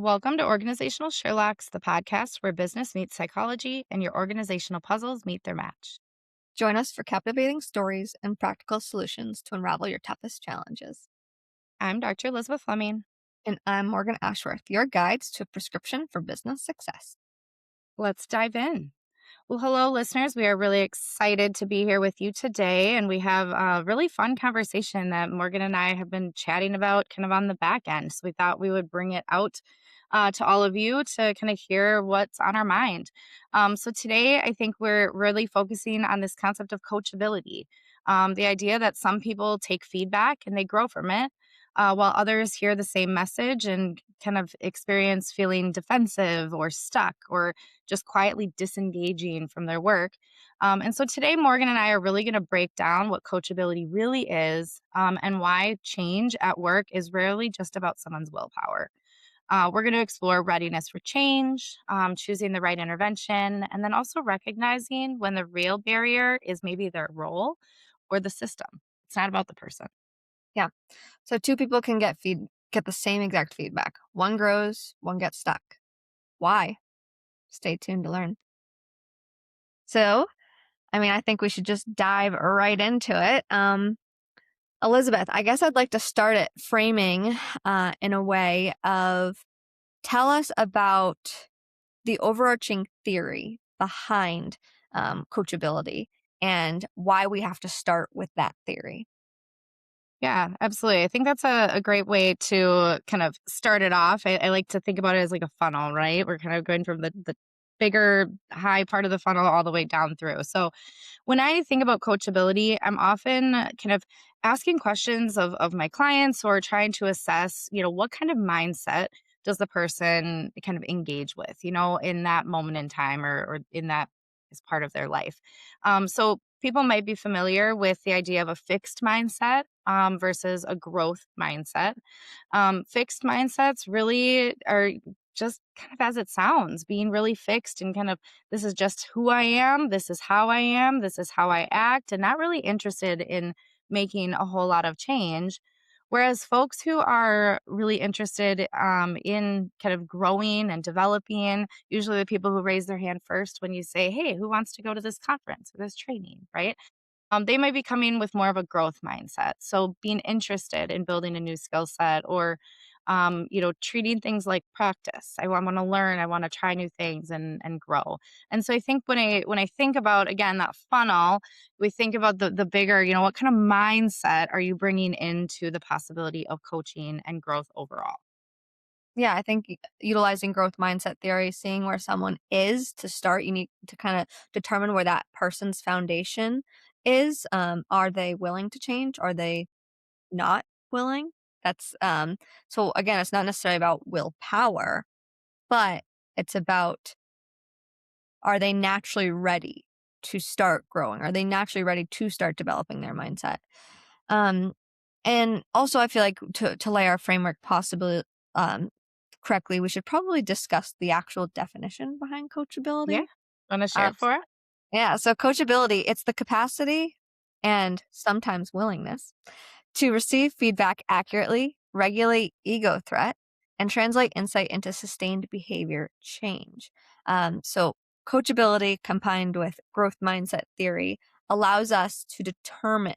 Welcome to Organizational Sherlocks, the podcast where business meets psychology and your organizational puzzles meet their match. Join us for captivating stories and practical solutions to unravel your toughest challenges. I'm Dr. Elizabeth Fleming. And I'm Morgan Ashworth, your guides to a prescription for business success. Let's dive in. Well, hello, listeners. We are really excited to be here with you today, and we have a really fun conversation that Morgan and I have been chatting about kind of on the back end. So we thought we would bring it out to all of you to kind of hear what's on our mind. So today, I think we're really focusing on this concept of coachability, the idea that some people take feedback and they grow from it. While others hear the same message and kind of experience feeling defensive or stuck or just quietly disengaging from their work. And so today, Morgan and I are really going to break down what coachability really is and why change at work is rarely just about someone's willpower. We're going to explore readiness for change, choosing the right intervention, and then also recognizing when the real barrier is maybe their role or the system. It's not about the person. Yeah. So two people can get the same exact feedback. One grows, one gets stuck. Why? Stay tuned to learn. So, I think we should just dive right into it. Elizabeth, I guess I'd like to start it framing in a way of tell us about the overarching theory behind coachability and why we have to start with that theory. Yeah, absolutely. I think that's a great way to kind of start it off. I like to think about it as like a funnel, right? We're kind of going from the bigger high part of the funnel all the way down through. So when I think about coachability, I'm often kind of asking questions of my clients or trying to assess, what kind of mindset does the person kind of engage with, in that moment in time or in that as part of their life. So people might be familiar with the idea of a fixed mindset versus a growth mindset. Fixed mindsets really are just kind of as it sounds, being really fixed and kind of this is just who I am, this is how I am, this is how I act, and not really interested in making a whole lot of change. Whereas folks who are really interested in kind of growing and developing, usually the people who raise their hand first when you say, hey, who wants to go to this conference or this training, right? They might be coming with more of a growth mindset. So being interested in building a new skill set or, treating things like practice. I want to learn. I want to try new things and grow. And so I think when I think about again that funnel, we think about the bigger. What kind of mindset are you bringing into the possibility of coaching and growth overall? Yeah, I think utilizing growth mindset theory, seeing where someone is to start, you need to kind of determine where that person's foundation is. Are they willing to change? Are they not willing? That's so again, it's not necessarily about willpower, but it's about, are they naturally ready to start growing? Are they naturally ready to start developing their mindset? Um, and also, I feel like to lay our framework possibly um, correctly, we should probably discuss the actual definition behind Yeah. coachability. Want to share Uh, it for it? yeah, so coachability, it's the capacity and sometimes willingness to receive feedback accurately, regulate ego threat, and translate insight into sustained behavior change. So, coachability combined with growth mindset theory allows us to determine,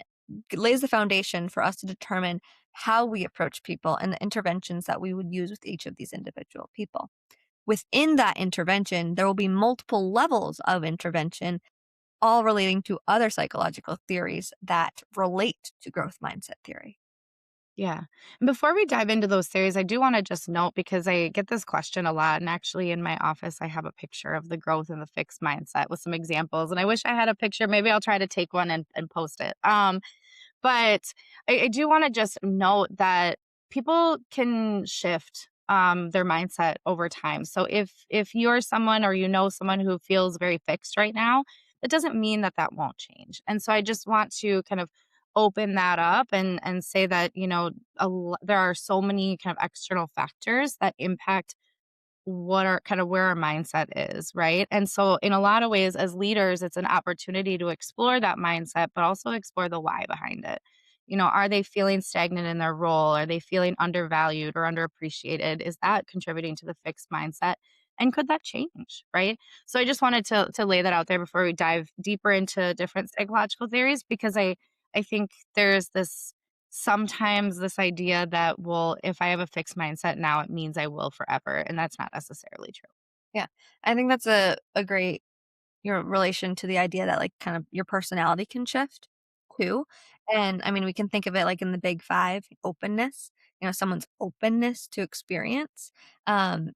lays the foundation for us to determine how we approach people and the interventions that we would use with each of these individual people. Within that intervention, there will be multiple levels of intervention, all relating to other psychological theories that relate to growth mindset theory. Yeah. And before we dive into those theories, I do want to just note because I get this question a lot. And actually, in my office, I have a picture of the growth and the fixed mindset with some examples. And I wish I had a picture. Maybe I'll try to take one and post it. But I do want to just note that people can shift their mindset over time. So if you're someone or someone who feels very fixed right now, that doesn't mean that that won't change. And so I just want to kind of open that up and say that there are so many kind of external factors that impact what our kind of where our mindset is, right? And so in a lot of ways as leaders, it's an opportunity to explore that mindset, but also explore the why behind it. Are they feeling stagnant in their role? Are they feeling undervalued or underappreciated? Is that contributing to the fixed mindset? And could that change, right? So I just wanted to lay that out there before we dive deeper into different psychological theories, because I think there's this sometimes this idea that, well, if I have a fixed mindset now, it means I will forever. And that's not necessarily true. Yeah. I think that's a great your relation to the idea that, like, kind of your personality can shift too. And I mean, we can think of it like in the big 5, openness, someone's openness to experience. Um,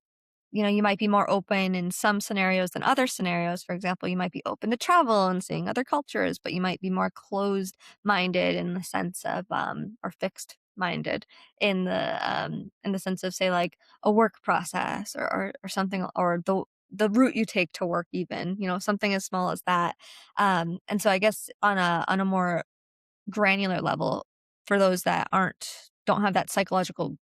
you might be more open in some scenarios than other scenarios. For example, you might be open to travel and seeing other cultures, but you might be more closed minded in the sense of, or fixed minded in the sense of, say, like a work process or something, or the route you take to work, even, something as small as that. And so I guess on a more granular level, for those that don't have that psychological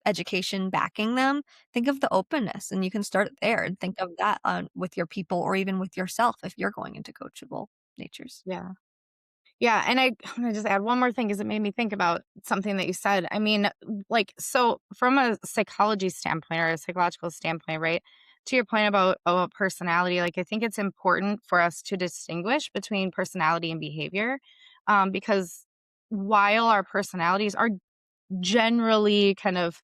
education backing them, think of the openness, and you can start there and think of that with your people or even with yourself if you're going into coachable natures. Yeah. Yeah, and I wanna just add one more thing, 'cause it made me think about something that you said. I mean, like, so from a psychology standpoint or a psychological standpoint, right? To your point about personality, like, I think it's important for us to distinguish between personality and behavior, because while our personalities are generally kind of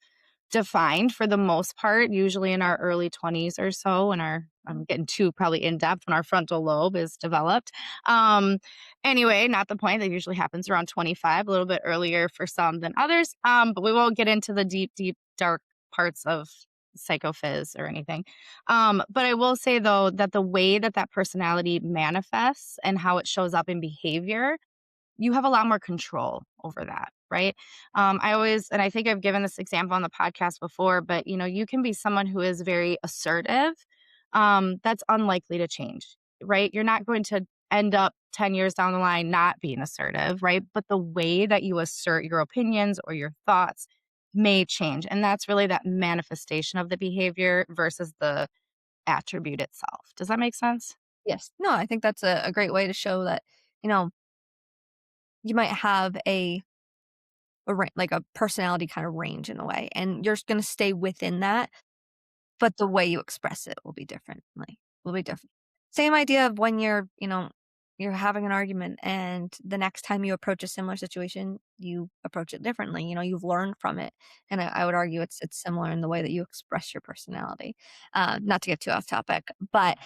defined for the most part, usually in our early 20s or so, when I'm getting too probably in depth when our frontal lobe is developed. Um, anyway, not the point. That usually happens around 25, a little bit earlier for some than others. But we won't get into the deep, deep, dark parts of psychophys or anything. But I will say, though, that the way that that personality manifests and how it shows up in behavior, you have a lot more control over that, right? And I think I've given this example on the podcast before, but you can be someone who is very assertive. That's unlikely to change, right? You're not going to end up 10 years down the line not being assertive, right? But the way that you assert your opinions or your thoughts may change. And that's really that manifestation of the behavior versus the attribute itself. Does that make sense? Yes. No, I think that's a great way to show that, you know, you might have like a personality kind of range in a way, and you're going to stay within that. But the way you express it will be differently will be different. Same idea of when you're having an argument, and the next time you approach a similar situation, you approach it differently. You've learned from it, and I would argue it's similar in the way that you express your personality. Not to get too off topic, but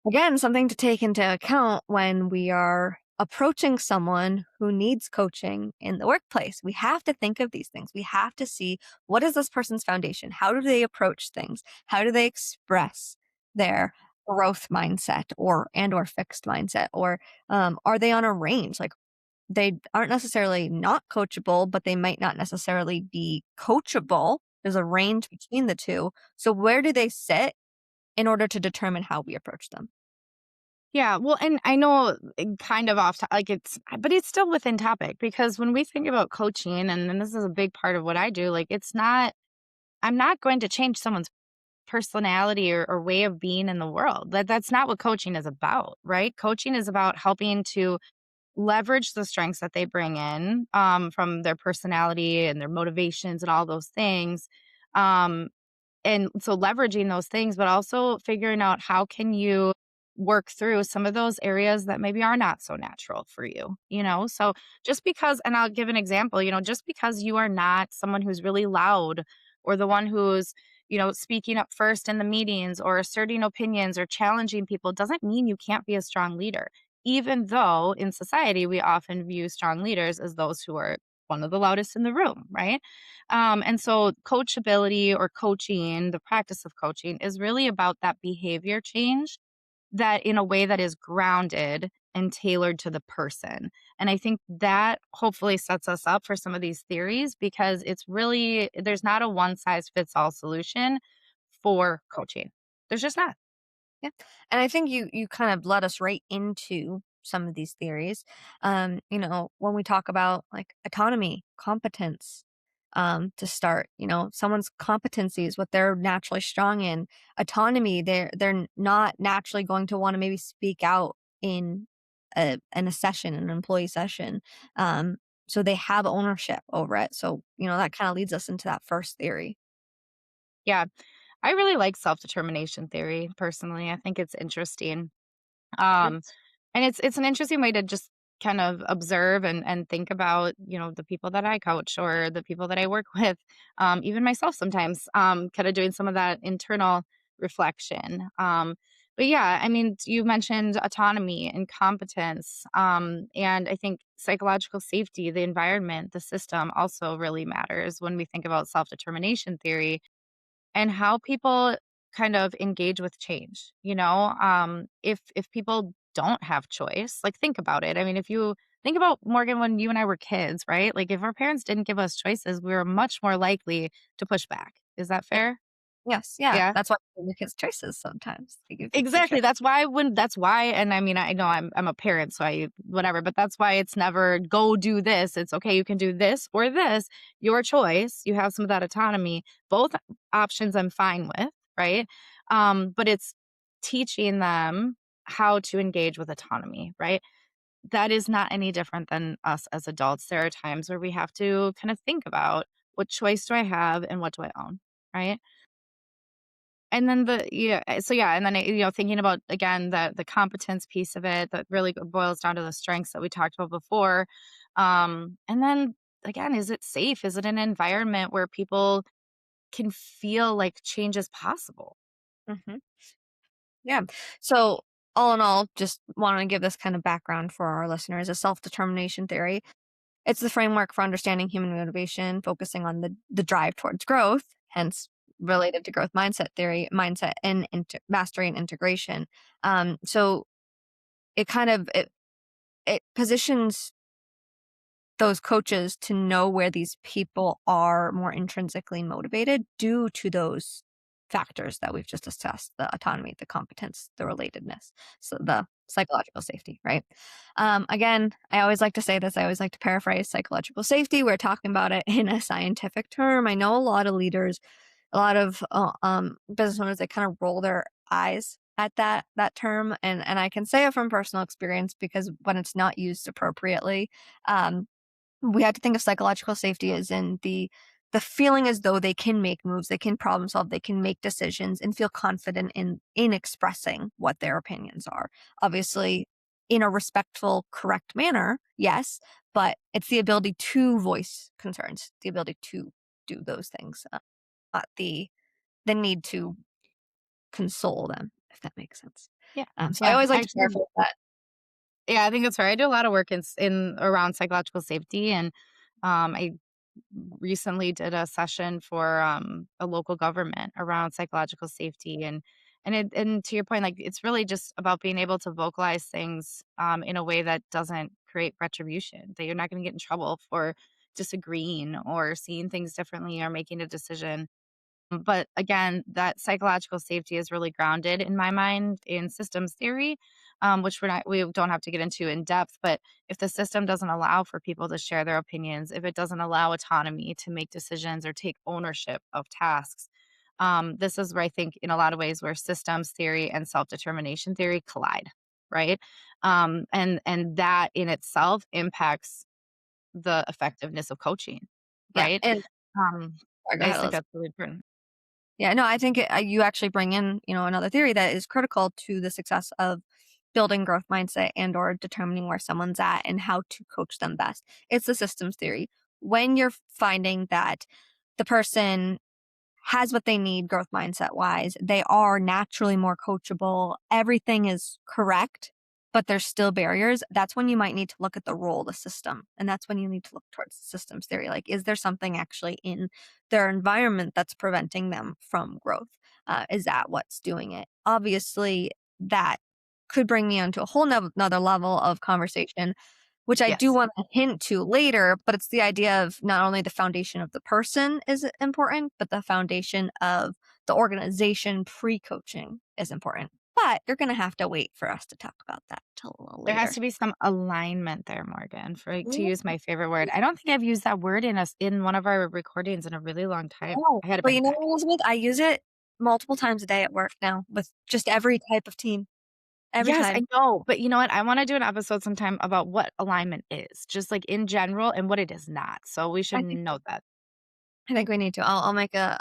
again, something to take into account when we are approaching someone who needs coaching in the workplace. We have to think of these things. We have to see, what is this person's foundation? How do they approach things? How do they express their growth mindset or fixed mindset? Or are they on a range? Like, they aren't necessarily not coachable, but they might not necessarily be coachable. There's a range between the two. So where do they sit in order to determine how we approach them? Yeah, well, and I know, kind of off to like, but it's still within topic, because when we think about coaching, and this is a big part of what I do, like, it's not I'm not going to change someone's personality or way of being in the world. That's not what coaching is about, right? Coaching is about helping to leverage the strengths that they bring in, from their personality and their motivations and all those things. Um, and so leveraging those things, but also figuring out how can you work through some of those areas that maybe are not so natural for you. So just because, and I'll give an example, just because you are not someone who's really loud, or the one who's speaking up first in the meetings or asserting opinions or challenging people, doesn't mean you can't be a strong leader, even though in society we often view strong leaders as those who are one of the loudest in the room, right? And so, coachability or coaching, the practice of coaching, is really about that behavior change, that in a way that is grounded and tailored to the person. And I think that hopefully sets us up for some of these theories, because there's not a one size fits all solution for coaching. There's just not. Yeah. And I think you kind of led us right into some of these theories. When we talk about like autonomy, competence, to start, someone's competencies, what they're naturally strong in. Autonomy, they're not naturally going to want to maybe speak out in a session, an employee session. So they have ownership over it. So, that kind of leads us into that first theory. Yeah. I really like self-determination theory personally. I think it's interesting. Um, and it's an interesting way to just kind of observe and think about, the people that I coach or the people that I work with, even myself sometimes, kind of doing some of that internal reflection. But yeah, I mean, you mentioned autonomy and competence. And I think psychological safety, the environment, the system also really matters when we think about self-determination theory and how people kind of engage with change, if people don't have choice, like, think about it. I mean, if you think about, Morgan, when you and I were kids, right? Like, if our parents didn't give us choices, we were much more likely to push back. Is that Yeah. fair? Yes. Yeah. Yeah. That's why you give your kids choices sometimes. They give you two Exactly, choices. that's why, and I mean, I know I'm a parent, so I whatever, but that's why it's never, "Go do this." It's, "Okay, you can do this or this, your choice." You have some of that autonomy. Both options I'm fine with, right? But it's teaching them how to engage with autonomy, right? That is not any different than us as adults. There are times where we have to kind of think about, "What choice do I have and what do I own?" Right? And then and then, thinking about, again, the competence piece of it that really boils down to the strengths that we talked about before. And then again, is it safe? Is it an environment where people can feel like change is possible? Hmm. Yeah. So, all in all, just want to give this kind of background for our listeners. A self determination theory. It's the framework for understanding human motivation, focusing on the drive towards growth, hence related to growth mindset theory, mindset and mastery and integration. So it kind of it positions those coaches to know where these people are more intrinsically motivated due to those factors that we've just discussed: the autonomy, the competence, the relatedness, so the psychological safety, right? Again, I always like to say this, I always like to paraphrase psychological safety. We're talking about it in a scientific term. I know a lot of leaders, a lot of business owners, they kind of roll their eyes at that term, and I can say it from personal experience because when it's not used appropriately, um, we had to think of psychological safety as in the feeling as though they can make moves, they can problem solve, they can make decisions and feel confident in expressing what their opinions are. Obviously, in a respectful, correct manner, yes, but it's the ability to voice concerns, the ability to do those things, not the need to console them, if that makes sense. Yeah. So I Yeah. always like to Actually, paraphrase that. yeah, I think that's right. I do a lot of work in around psychological safety, and I recently did a session for a local government around psychological safety, and to your point, like, it's really just about being able to vocalize things in a way that doesn't create retribution, that you're not going to get in trouble for disagreeing or seeing things differently or making a decision. But again, that psychological safety is really grounded in my mind in systems theory, which we don't have to get into in depth. But if the system doesn't allow for people to share their opinions, if it doesn't allow autonomy to make decisions or take ownership of tasks, this is where I think, in a lot of ways, where systems theory and self determination theory collide, right? And that in itself impacts the effectiveness of coaching, Yeah, right? and Um, sorry, go I ahead, just think Elizabeth. that's really important. Yeah, no, I think you actually bring in, another theory that is critical to the success of building growth mindset and or determining where someone's at and how to coach them best. It's the systems theory. When you're finding that the person has what they need growth mindset wise. They are naturally more coachable. Everything is correct, but there's still barriers. That's when you might need to look at the role of the system. And that's when you need to look towards systems theory. Like, is there something actually in their environment that's preventing them from growth? Is that what's doing it? Obviously, that could bring me onto a whole another level of conversation, which I do Yes. want to hint to later, but it's the idea of not only the foundation of the person is important, but the foundation of the organization pre-coaching is important. But you're going to have to wait for us to talk about that till a little There has later. to be some alignment there, Morgan, to Mm, use my favorite word. I don't think I've used that word in one of our recordings in a really long time. no. I had to But bring you it know back. what, Elizabeth? I use it multiple times a day at work now with just every type of team. every Yes, I time. know, but you know what? I wanna do an episode sometime about what alignment is, just, like, in general and what it is not, so we should I think note that. I think we need to. I'll make a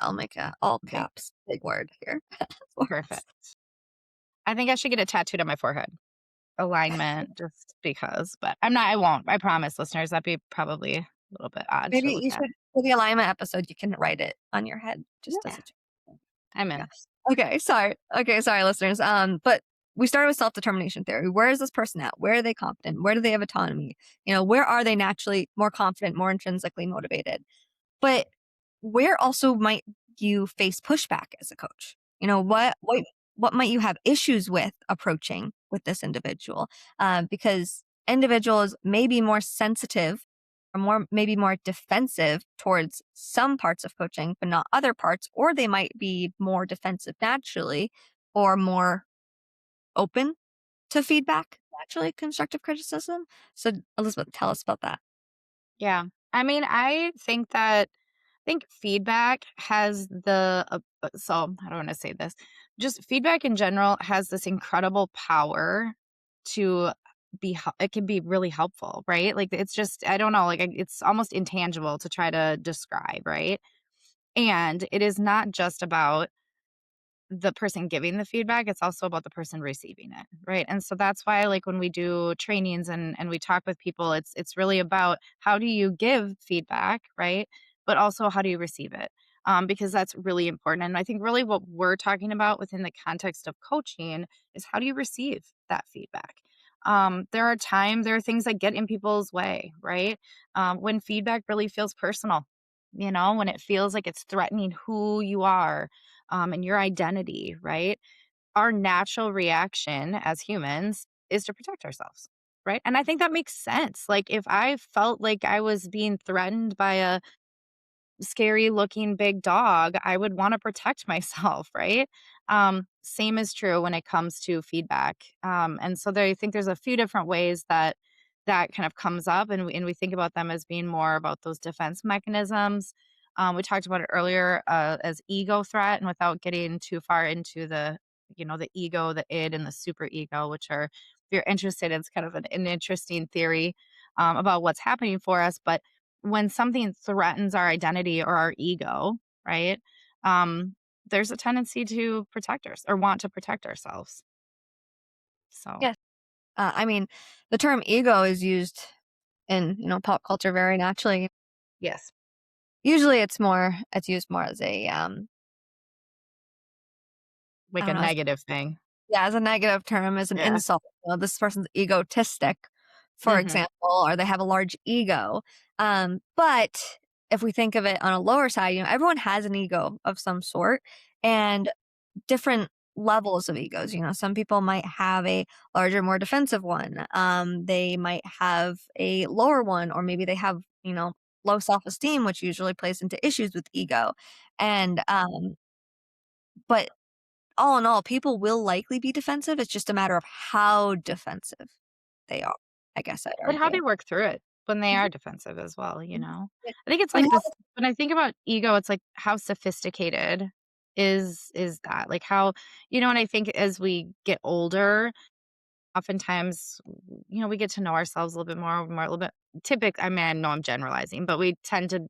all Okay, caps big word here for us. perfect. I think I should get it tattooed on my forehead. Alignment, just because, but I won't. I promise, listeners, that'd be probably a little bit odd Maybe to look you at. should for the alignment episode, you can write it on your head just as Yeah, a joke. I'm Yeah. in. Okay, sorry. Okay, sorry, listeners. But we started with self-determination theory. Where is this person at? Where are they confident? Where do they have autonomy? Where are they naturally more confident, more intrinsically motivated? But where also might you face pushback as a coach? What might you have issues with approaching with this individual? Because individuals may be more sensitive or maybe more defensive towards some parts of coaching, but not other parts, or they might be more defensive naturally or more open to feedback, naturally constructive criticism. So Elizabeth, tell us about that. Yeah. I mean, I think feedback has so I don't wanna say this. Just feedback in general has this incredible power to it can be really helpful, right? Like, it's just I don't know, like, it's almost intangible to try to describe, right? And it is not just about the person giving the feedback, it's also about the person receiving it, right? And so that's why, like, when we do trainings and we talk with people, it's really about how do you give feedback, right? But also how do you receive it? Because that's really important. And I think really what we're talking about within the context of coaching is how do you receive that feedback? There are things that get in people's way, right? When feedback really feels personal, when it feels like it's threatening who you are, and your identity, right? Our natural reaction as humans is to protect ourselves, right? And I think that makes sense. Like, if I felt like I was being threatened by a scary looking big dog, I would want to protect myself, right? Same is true when it comes to feedback. And so I think there's a few different ways that that kind of comes up, and we think about them as being more about those defense mechanisms. We talked about it earlier as ego threat, and without getting too far into the ego, the id, and the super ego, which are, if you're interested, it's kind of an interesting theory about what's happening for us. But when something threatens our identity or our ego, right? There's a tendency to protect us or want to protect ourselves. So, Yes. I mean, the term ego is used in pop culture very naturally. yes, Usually, it's used more as a I like don't a know, negative thing. as a negative term, as an Yeah. insult. This person's egotistic, for Hmm. example, or they have a large ego. But if we think of it on a lower side, everyone has an ego of some sort, and different levels of egos. Some people might have a larger, more defensive one. They might have a lower one, or maybe they have, low self esteem, which usually plays into issues with ego. And, but all in all, people will likely be defensive. It's just a matter of how defensive they are, I guess I'd But how argue. they work through it when they Mhm, are defensive as well, you mhm. know? Yeah. I think it's But like how this when I think about ego, it's like how sophisticated is that? Like how, and I think as we get older, oftentimes, we get to know ourselves a little bit more a little bit I mean, I know I'm generalizing, but we tend to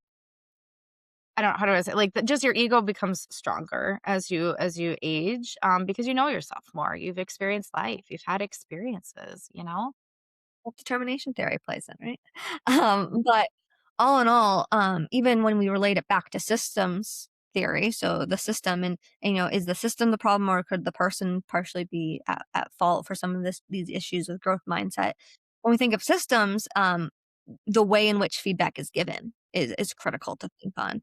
I don't know, how do I say, like, just your ego becomes stronger as you age, because you know yourself more. You've experienced life. You've had experiences. self-determination theory plays in, right? But all in all, even when we relate it back to systems theory, so the system and is the system the problem, or could the person partially be at fault for some of these issues with growth mindset? When we think of systems, the way in which feedback is given is critical to think on.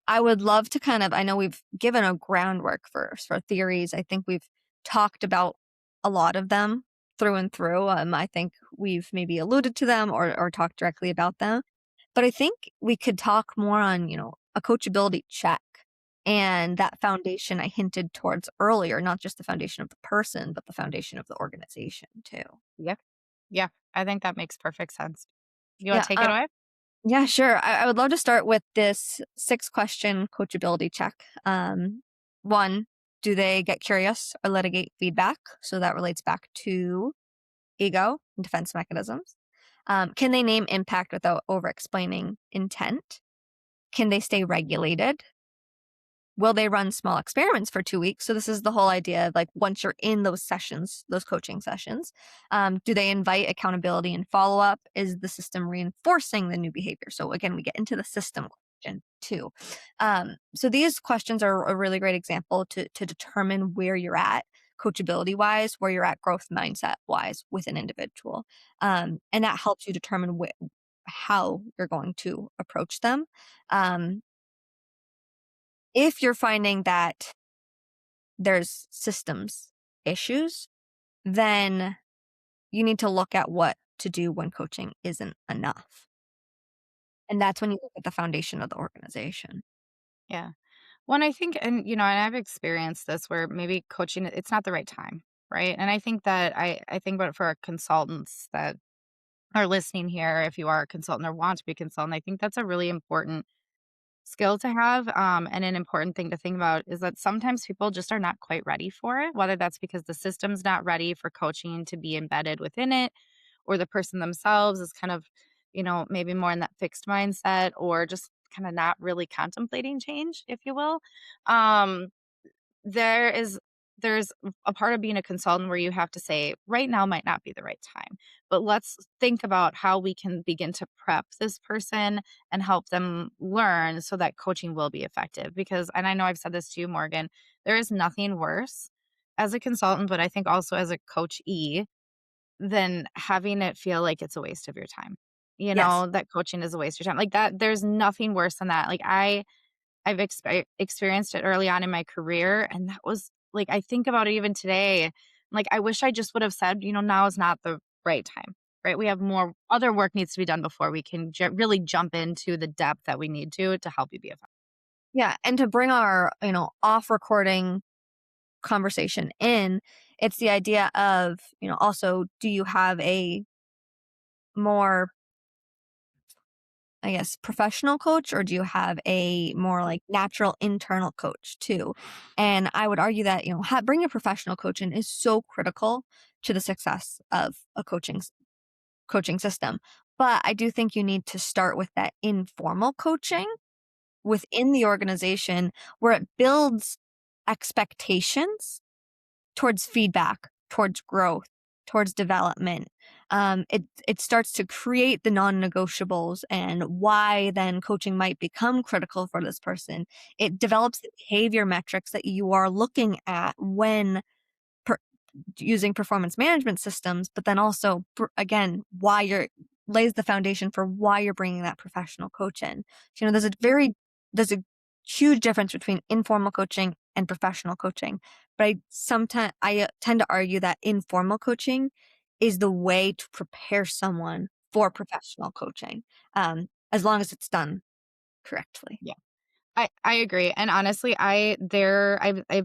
I would love to I know we've given a groundwork for theories. I think we've talked about a lot of them through and through. I think we've maybe alluded to them or talked directly about them. But I think we could talk more on, a coachability check and that foundation I hinted towards earlier, not just the foundation of the person, but the foundation of the organization too. Yeah. Yeah. I think that makes perfect sense. You wanna Yeah. take it away? Yeah, sure. I would love to start with this 6-question coachability check. One, Do they get curious or litigate feedback? So that relates back to ego and defense mechanisms. Can they name impact without over explaining intent? Can they stay regulated? Will they run small experiments for 2 weeks? So this is the whole idea of like once you're in those sessions, those coaching sessions, do they invite accountability and follow up? Is the system reinforcing the new behavior? So again, we get into the system question too. So these questions are a really great example to determine where you're at coachability wise, where you're at growth mindset wise with an individual. And that helps you determine how you're going to approach them. Um, if you're finding that there's systems issues, then you need to look at what to do when coaching isn't enough. And that's when you look at the foundation of the organization. Yeah. Well, I think, and I've experienced this where maybe coaching, it's not the right time, right? And I think that I think about it for our consultants that are listening here. If you are a consultant or want to be a consultant, I think that's a really important skill to have. And an important thing to think about is that sometimes people just are not quite ready for it, whether that's because the system's not ready for coaching to be embedded within it, or the person themselves is kind of, maybe more in that fixed mindset, or just kind of not really contemplating change, if you will. Um, there is there's a part of being a consultant where you have to say, right now might not be the right time, but let's think about how we can begin to prep this person and help them learn so that coaching will be effective. Because, and I know I've said this to you, Morgan, there is nothing worse as a consultant, but I think also as a coachee, than having it feel like it's a waste of your time. Yes. That coaching is a waste of your time. Like that, there's nothing worse than that. Like I've experienced it early on in my career, and that was like, I think about it even today, like, I wish I just would have said, "Now is not the right time." Right? We have more other work needs to be done before we can really jump into the depth that we need to help you be effective. Yeah. And to bring our, off recording conversation in, it's the idea of, also, do you have a more, I guess, professional coach, or do you have a more like natural internal coach too? And I would argue that, bringing a professional coach in is so critical to the success of a coaching system. But I do think you need to start with that informal coaching within the organization where it builds expectations towards feedback, towards growth, towards development. It starts to create the non-negotiables and why then coaching might become critical for this person. It develops the behavior metrics that you are looking at when per- using performance management systems, but then also again why you're lays the foundation for why you're bringing that professional coach in. So, there's a huge difference between informal coaching and professional coaching. But I tend to argue that informal coaching is the way to prepare someone for professional coaching, as long as it's done correctly. Yeah. I agree, and honestly, I've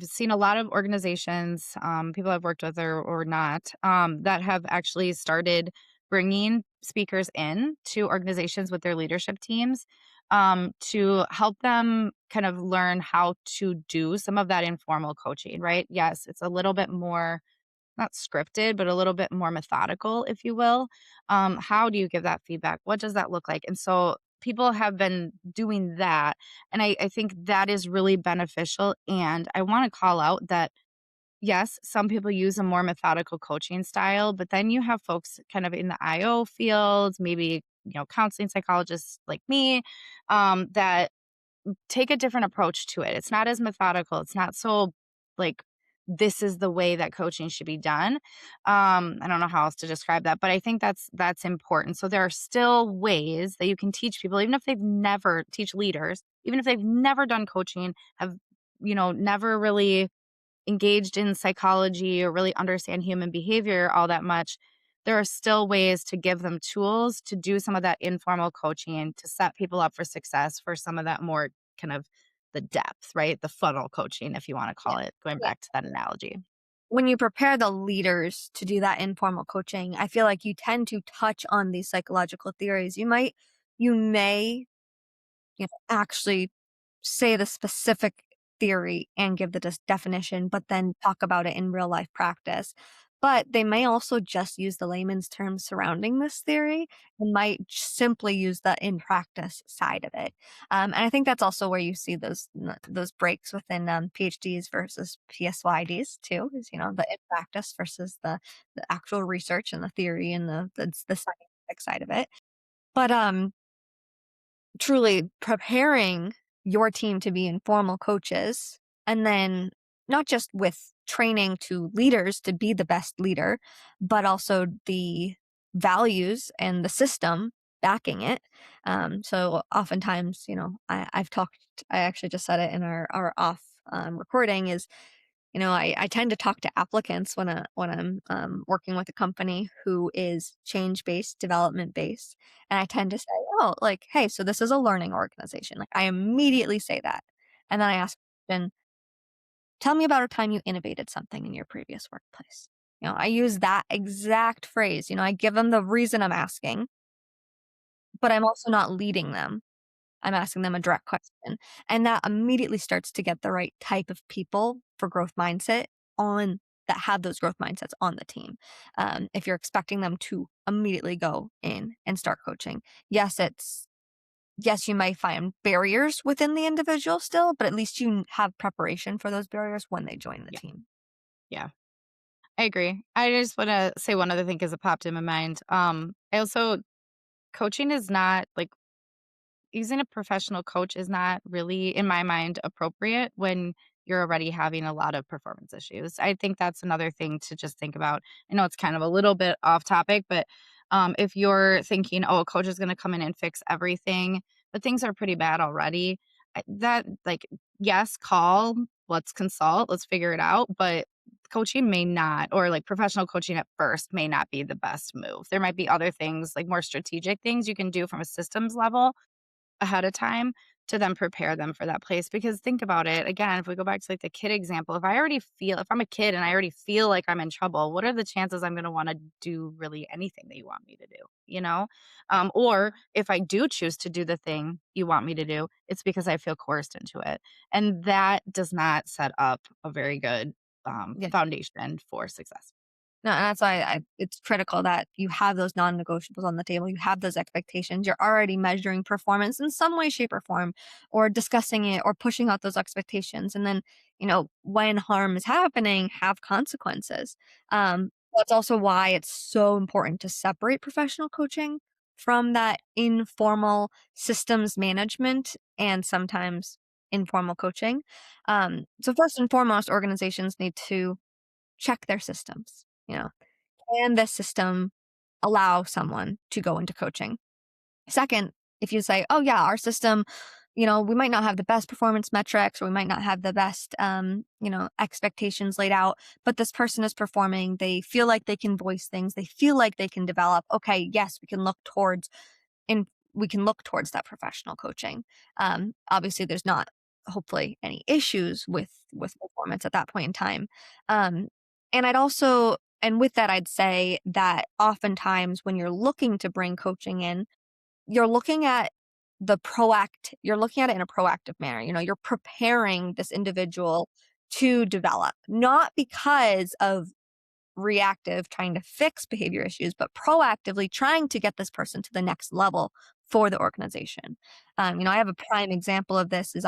seen a lot of organizations, people I've worked with or not, that have actually started bringing speakers in to organizations with their leadership teams, to help them kind of learn how to do some of that informal coaching, right? Yes, it's a little bit more not scripted, but a little bit more methodical, if you will. How do you give that feedback? What does that look like? And so people have been doing that. And I think that is really beneficial. And I want to call out that, yes, some people use a more methodical coaching style, but then you have folks kind of in the IO fields, maybe, counseling psychologists like me, that take a different approach to it. It's not as methodical. It's not so like this is the way that coaching should be done. I don't know how else to describe that, but I think that's important. So there are still ways that you can teach people, even if they've never teach leaders, even if they've never done coaching, have never really engaged in psychology or really understand human behavior all that much, there are still ways to give them tools to do some of that informal coaching to set people up for success for some of that more kind of the depth, right? The funnel coaching, if you want to Yeah. call it, going Yeah. back to that analogy. When you prepare the leaders to do that informal coaching, I feel like you tend to touch on these psychological theories. You may, actually say the specific theory and give the definition, but then talk about it in real life practice. But they may also just use the layman's terms surrounding this theory and might simply use the in practice side of it. And I think that's also where you see those breaks within PhDs versus PsyDs too. Is the in practice versus the actual research and the theory and the scientific side of it. But truly preparing your team to be informal coaches, and then not just with training to leaders to be the best leader, but also the values and the system backing it. So oftentimes, I actually just said it in our off recording is, I tend to talk to applicants when I'm working with a company who is change based, development based, and I tend to say, "Oh, like, hey, so this is a learning organization." Like, I immediately say that, and then I ask, "Then tell me about a time you innovated something in your previous workplace." I use that exact phrase. I give them the reason I'm asking, but I'm also not leading them. I'm asking them a direct question. And that immediately starts to get the right type of people for growth mindset on that have those growth mindsets on the team. If you're expecting them to immediately go in and start coaching, yes, you might find barriers within the individual still, but at least you have preparation for those barriers when they join the Yeah. team. Yeah. I agree. I just want to say one other thing because it popped in my mind. I also coaching is not like using a professional coach is not really, in my mind, appropriate when you're already having a lot of performance issues. I think that's another thing to just think about. I know it's kind of a little bit off topic, but if you're thinking, oh, a coach is going to come in and fix everything, but things are pretty bad already, that, like, yes, call, let's consult, let's figure it out. But coaching may not, or like professional coaching at first may not be the best move. There might be other things, like more strategic things you can do from a systems level ahead of time to then prepare them for that place. Because think about it again, if we go back to like the kid example, if I'm a kid and I already feel like I'm in trouble, what are the chances I'm going to want to do really anything that you want me to do? Or if I do choose to do the thing you want me to do, it's because I feel coerced into it. And that does not set up a very good Yeah. foundation for success. No, and that's why it's critical that you have those non-negotiables on the table. You have those expectations. You're already measuring performance in some way, shape, or form, or discussing it, or pushing out those expectations. And then, when harm is happening, have consequences. That's also why it's so important to separate professional coaching from that informal systems management and sometimes informal coaching. So first and foremost, organizations need to check their systems. Can this system allow someone to go into coaching? Second, if you say, oh, yeah, our system, we might not have the best performance metrics or we might not have the best, expectations laid out, but this person is performing. They feel like they can voice things. They feel like they can develop. Okay, yes, in we can look towards that professional coaching. Obviously, there's not hopefully any issues with performance at that point in time. Um, and with that, I'd say that oftentimes when you're looking to bring coaching in, you're looking at you're looking at it in a proactive manner. You're preparing this individual to develop, not because of reactive trying to fix behavior issues, but proactively trying to get this person to the next level for the organization. I have a prime example of this is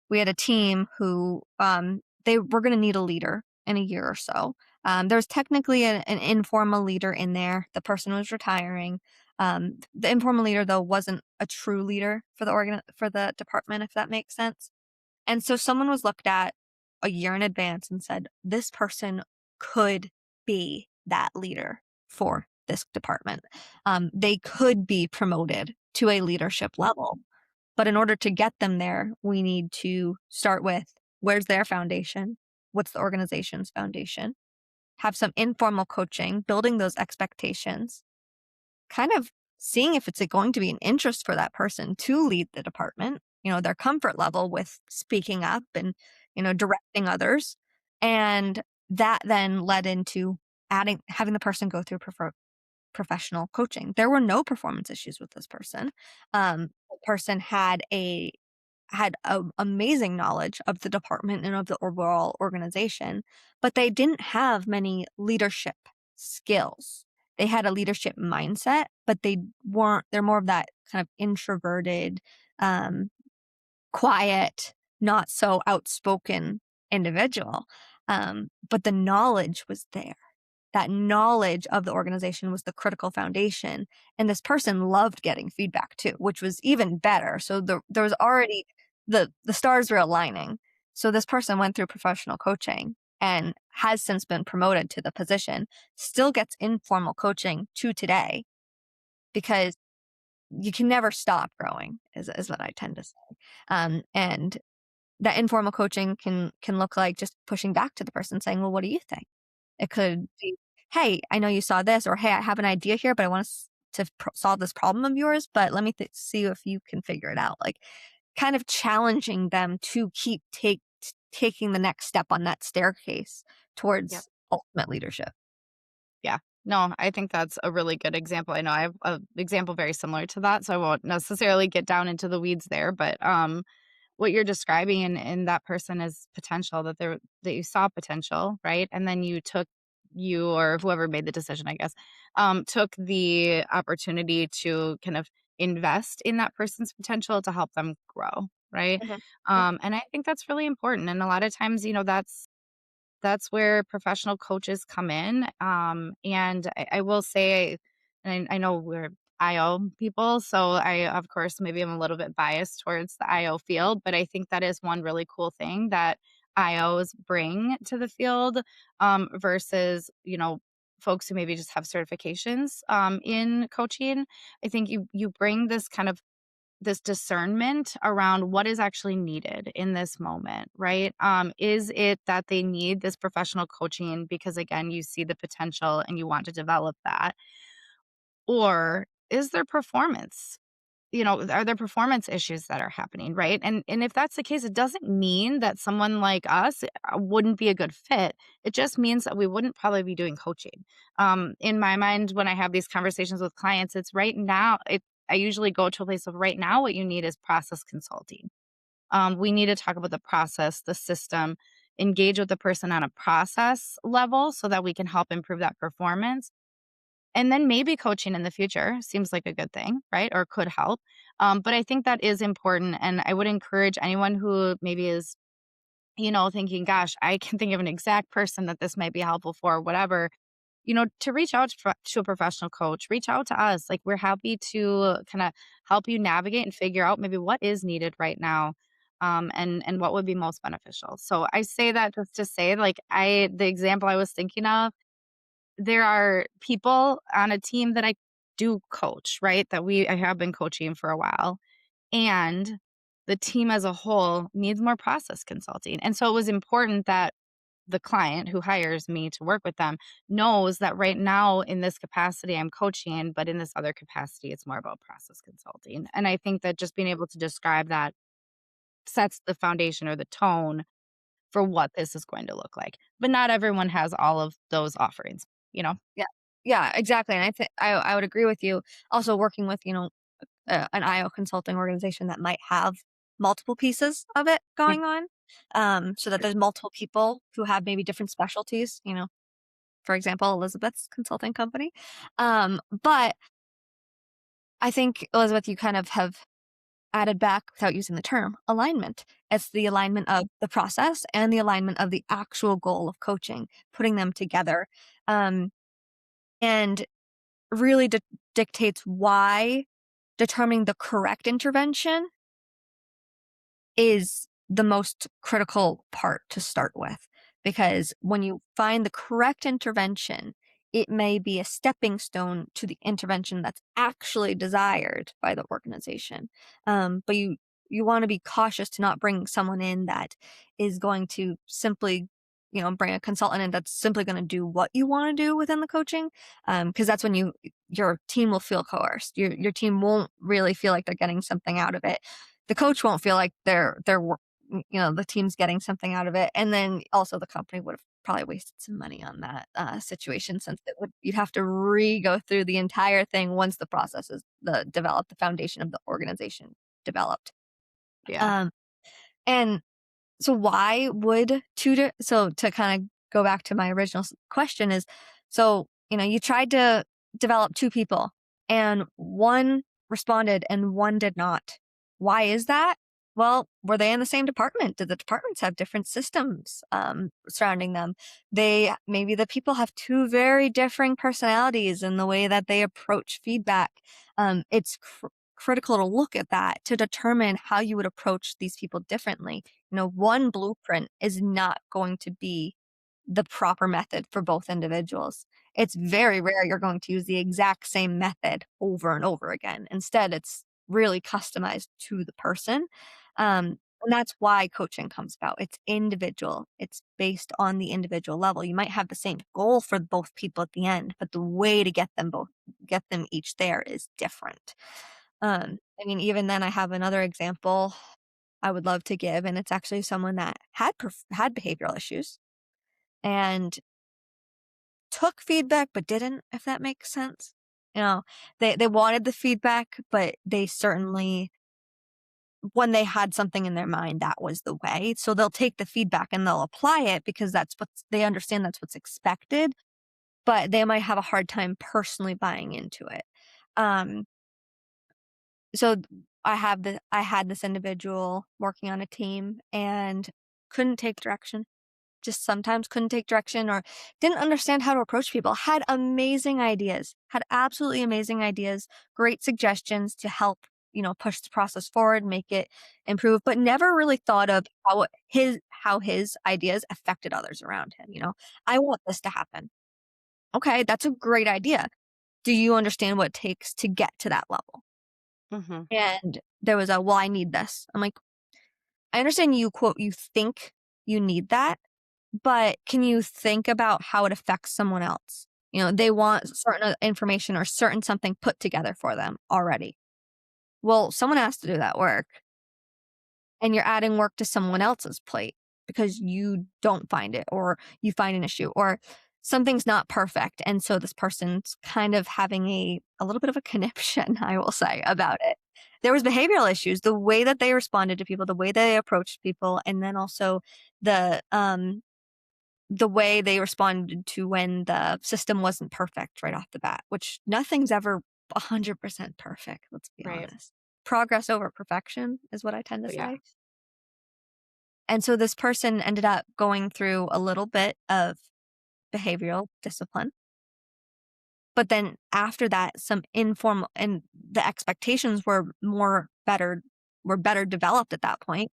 we had a team who they were going to need a leader in a year or so. There's technically an informal leader in there. The person was retiring. The informal leader though wasn't a true leader for the department, if that makes sense. And so someone was looked at a year in advance and said, this person could be that leader for this department. They could be promoted to a leadership level. But in order to get them there, we need to start with where's their foundation? What's the organization's foundation? Have some informal coaching, building those expectations, kind of seeing if it's going to be an interest for that person to lead the department, their comfort level with speaking up and, directing others. And that then led into having the person go through professional coaching. There were no performance issues with this person. The person had a had amazing knowledge of the department and of the overall organization, but they didn't have many leadership skills. They had a leadership mindset, but they're more of that kind of introverted, um, quiet, not so outspoken individual. But the knowledge was there. That knowledge of the organization was the critical foundation. And this person loved getting feedback too, which was even better. So there was already the stars were aligning. So this person went through professional coaching and has since been promoted to the position, still gets informal coaching to today because you can never stop growing is what I tend to say. And that informal coaching can look like just pushing back to the person saying, well, what do you think? It could be, hey, I know you saw this, or hey, I have an idea here, but I want to solve this problem of yours, but let me see if you can figure it out. Like kind of challenging them to keep taking the next step on that staircase Yep. towards ultimate leadership. Yeah. No, I think that's a really good example. I know I have an example very similar to that, so I won't necessarily get down into the weeds there, but what you're describing in that person is potential that you saw potential, right? And then you or whoever made the decision, I guess, took the opportunity to kind of invest in that person's potential to help them grow, right? Mhm. Yeah. And I think that's really important. And a lot of times, that's where professional coaches come in. And I will say, and I know we're IO people, so I, of course, maybe I'm a little bit biased towards the IO field, but I think that is one really cool thing that IOs bring to the field versus, folks who maybe just have certifications in coaching. I think you bring this discernment around what is actually needed in this moment, right? Is it that they need this professional coaching because, again, you see the potential and you want to develop that? Or is there performance? Are there performance issues that are happening, right? And if that's the case, it doesn't mean that someone like us wouldn't be a good fit. It just means that we wouldn't probably be doing coaching. In my mind, when I have these conversations with clients, it's right now. I usually go to a place of right now. What you need is process consulting. We need to talk about the process, the system, engage with the person on a process level so that we can help improve that performance and then maybe coaching in the future seems like a good thing, right? Or could help. But I think that is important. And I would encourage anyone who maybe is, thinking, gosh, I can think of an exact person that this might be helpful for, whatever, to reach out to a professional coach, reach out to us. Like we're happy to kind of help you navigate and figure out maybe what is needed right now. And what would be most beneficial. So I say that just to say, like, the example I was thinking of, there are people on a team that I do coach, right? I have been coaching for a while, and the team as a whole needs more process consulting. And so it was important that the client who hires me to work with them knows that right now in this capacity I'm coaching, but in this other capacity it's more about process consulting. And I think that just being able to describe that sets the foundation or the tone for what this is going to look like. But not everyone has all of those offerings, you know? Yeah. Yeah, exactly. And I think I would agree with you. Also working with, an IO consulting organization that might have multiple pieces of it going on. So that there's multiple people who have maybe different specialties, for example, Elizabeth's consulting company. But I think, Elizabeth, you kind of have added back without using the term alignment. It's the alignment of the process and the alignment of the actual goal of coaching, putting them together. Um, and really dictates why determining the correct intervention is the most critical part to start with. Because when you find the correct intervention, it may be a stepping stone to the intervention that's actually desired by the organization. But you want to be cautious to not bring someone in that is going to simply, bring a consultant in that's simply going to do what you want to do within the coaching. Because that's when your team will feel coerced. Your team won't really feel like they're getting something out of it. The coach won't feel like the team's getting something out of it, and then also the company would have probably wasted some money on that situation since you'd have to go through the entire thing once the process is the foundation of the organization developed. Yeah. And so why would tutor so to kind of go back to my original question is, so, you tried to develop two people and one responded and one did not. Why is that? Well, were they in the same department? Did the departments have different systems surrounding them? Maybe the people have two very differing personalities in the way that they approach feedback. It's critical to look at that to determine how you would approach these people differently. One blueprint is not going to be the proper method for both individuals. It's very rare you're going to use the exact same method over and over again. Instead, it's really customized to the person. And that's why coaching comes about. It's individual, it's based on the individual level. You might have the same goal for both people at the end, but the way to get them each there is different. I mean, even then, I have another example I would love to give, and it's actually someone that had behavioral issues and took feedback but didn't, if that makes sense. You know, they wanted the feedback, but they certainly when they had something in their mind, that was the way. So they'll take the feedback and they'll apply it because they understand that's what's expected, but they might have a hard time personally buying into it. Um, so I had this individual working on a team and couldn't take direction. Just sometimes couldn't take direction or didn't understand how to approach people. Had amazing ideas, had absolutely amazing ideas, great suggestions to help, push the process forward, make it improve, but never really thought of how his ideas affected others around him. I want this to happen. Okay, that's a great idea. Do you understand what it takes to get to that level? Mhm. And there was well, I need this. I'm like, I understand you quote, you think you need that, but can you think about how it affects someone else? They want certain information or certain something put together for them already. Well, someone has to do that work, and you're adding work to someone else's plate because you don't find it or you find an issue or something's not perfect. And so this person's kind of having a little bit of a conniption, I will say, about it. There was behavioral issues, the way that they responded to people, the way they approached people, and then also the the way they responded to when the system wasn't perfect right off the bat, which nothing's ever 100% perfect, let's be Right. honest. Progress over perfection is what I tend to But yeah. say. And so this person ended up going through a little bit of behavioral discipline. But then after that, some informal and the expectations were better developed at that point.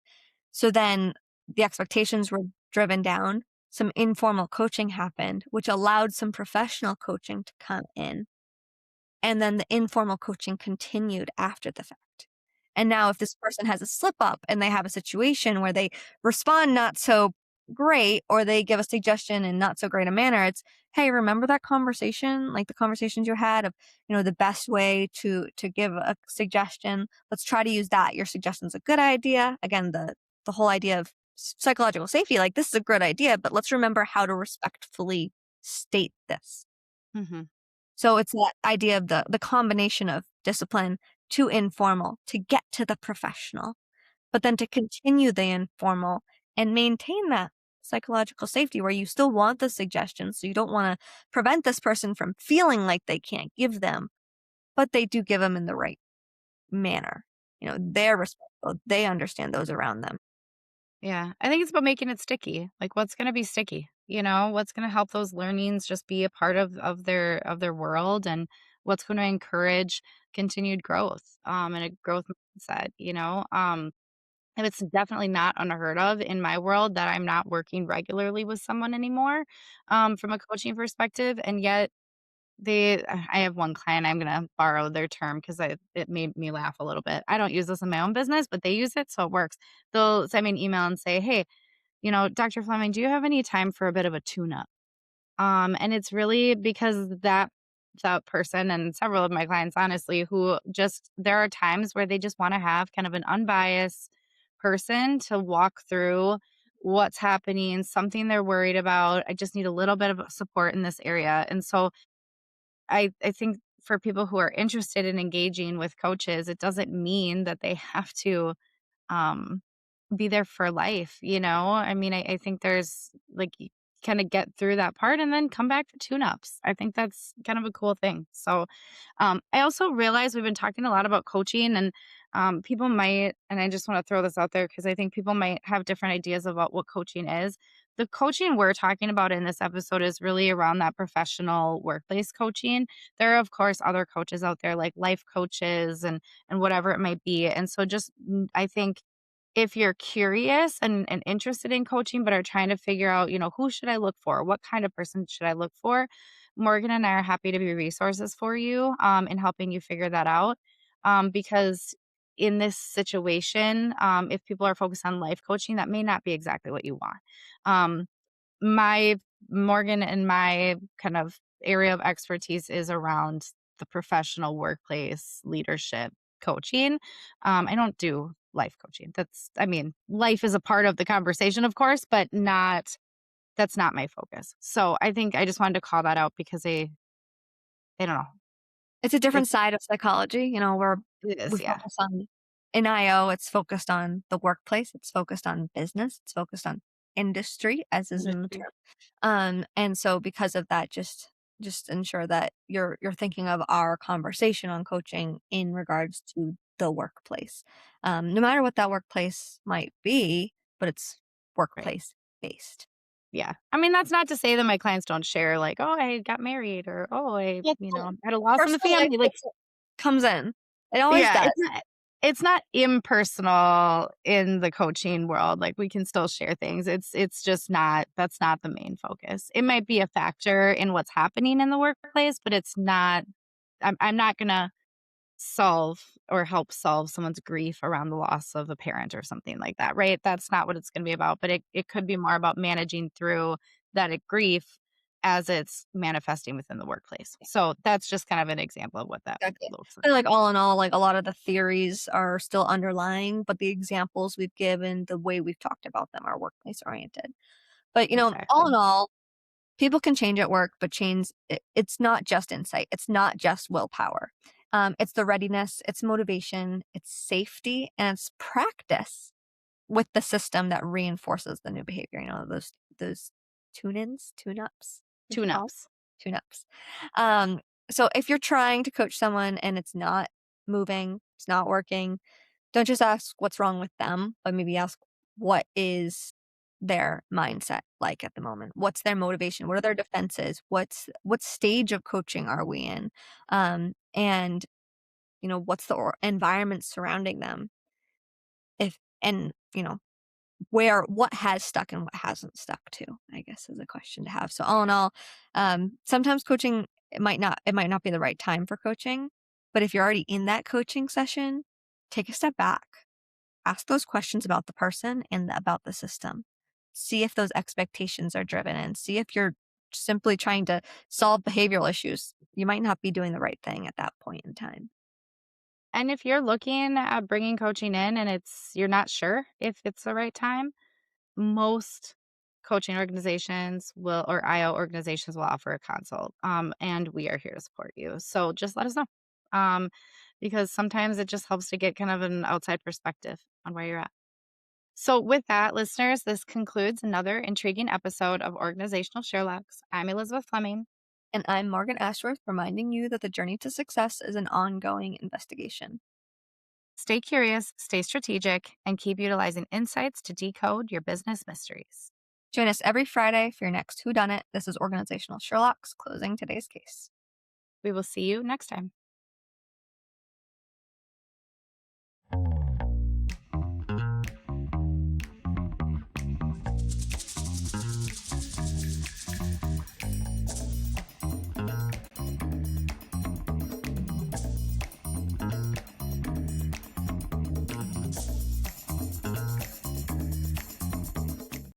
So then the expectations were driven down. Some informal coaching happened, which allowed some professional coaching to come in. And then the informal coaching continued after the fact. And now if this person has a slip up and they have a situation where they respond not so great or they give a suggestion in not so great a manner, it's, hey, remember that conversation, like the conversations you had of, the best way to give a suggestion. Let's try to use that. Your suggestion's a good idea. Again, the whole idea of psychological safety, like this is a good idea, but let's remember how to respectfully state this. Mhm. So it's that idea of the combination of discipline to informal to get to the professional, but then to continue the informal and maintain that psychological safety where you still want the suggestions. So you don't want to prevent this person from feeling like they can't give them, but they do give them in the right manner. They're respectful. They understand those around them. Yeah. I think it's about making it sticky. Like, what's gonna be sticky? What's gonna help those learnings just be a part of their world, and what's gonna encourage continued growth, and a growth mindset. And it's definitely not unheard of in my world that I'm not working regularly with someone anymore, from a coaching perspective, and yet I have one client, I'm gonna borrow their term because it made me laugh a little bit. I don't use this in my own business, but they use it, so it works. They'll send me an email and say, "Hey, Dr. Fleming, do you have any time for a bit of a tune-up?" And it's really because that person and several of my clients, honestly, who just there are times where they just wanna have kind of an unbiased person to walk through what's happening, something they're worried about. I just need a little bit of support in this area, and so I think for people who are interested in engaging with coaches, it doesn't mean that they have to, um, be there for life, you know? I mean, I think there's like you kind of get through that part and then come back to tune-ups. I think that's kind of a cool thing. So, I also realize we've been talking a lot about coaching and people might, and I just want to throw this out there because I think people might have different ideas about what coaching is. The coaching we're talking about in this episode is really around that professional workplace coaching. There are, of course, other coaches out there like life coaches and whatever it might be. And so just I think if you're curious and interested in coaching, but are trying to figure out, who should I look for? What kind of person should I look for? Morgan and I are happy to be resources for you in helping you figure that out. Because in this situation, if people are focused on life coaching, that may not be exactly what you want. Um, my Morgan and my kind of area of expertise is around the professional workplace leadership coaching. I don't do life coaching. I mean, life is a part of the conversation, of course, but that's not my focus. So I think I just wanted to call that out because I don't know. It's a different It's side of psychology, where it we is, yeah. focus on in IO, it's focused on the workplace, it's focused on business, it's focused on industry, as is in the Industry. term. And so because of that, just ensure that you're thinking of our conversation on coaching in regards to the workplace. No matter what that workplace might be, but it's Right. workplace based. Yeah. I mean, that's not to say that my clients don't share like, "Oh, I got married," or, "Oh, I, Well, cool. had a loss in the Personal life family." Like, also comes in. It always yeah, does. it's not impersonal in the coaching world. Like, we can still share things. It's just not that's not the main focus. It might be a factor in what's happening in the workplace, but it's not I'm not gonna solve or help solve someone's grief around the loss of a parent or something like that, right? That's not what it's going to be about, but it could be more about managing through that grief as it's manifesting within the workplace. So that's just kind of an example of what that Exactly. looks like. And, like, all in all, like, a lot of the theories are still underlying, but the examples we've given, the way we've talked about them are workplace oriented. But, all in Exactly. all, people can change at work, but it's not just insight. It's not just willpower. It's the readiness, it's motivation, it's safety, and it's practice with the system that reinforces the new behavior. Those tune-ins, tune-ups, would you Tune call 'em? ups. Tune-ups. Um, so if you're trying to coach someone and it's not moving, it's not working, don't just ask what's wrong with them, but maybe ask what is their mindset like at the moment? What's their motivation? What are their defenses? What stage of coaching are we in? And what's the environment surrounding them? If and where what has stuck and what hasn't stuck too, I guess is a question to have. So all in all, sometimes coaching it might not be the right time for coaching, but if you're already in that coaching session, take a step back. Ask those questions about the person and about the system. See if those expectations are driven and see if you're simply trying to solve behavioral issues. You might not be doing the right thing at that point in time. And if you're looking at bringing coaching in and you're not sure if it's the right time, most coaching organizations will or IO organizations will offer a consult. And we are here to support you. So just let us know. Um, because sometimes it just helps to get kind of an outside perspective on where you're at. So, with that, listeners, this concludes another intriguing episode of Organizational Sherlocks. I'm Elizabeth Fleming. And I'm Morgan Ashworth, reminding you that the journey to success is an ongoing investigation. Stay curious, stay strategic, and keep utilizing insights to decode your business mysteries. Join us every Friday for your next Who Done It. This is Organizational Sherlock's closing today's case. We will see you next time.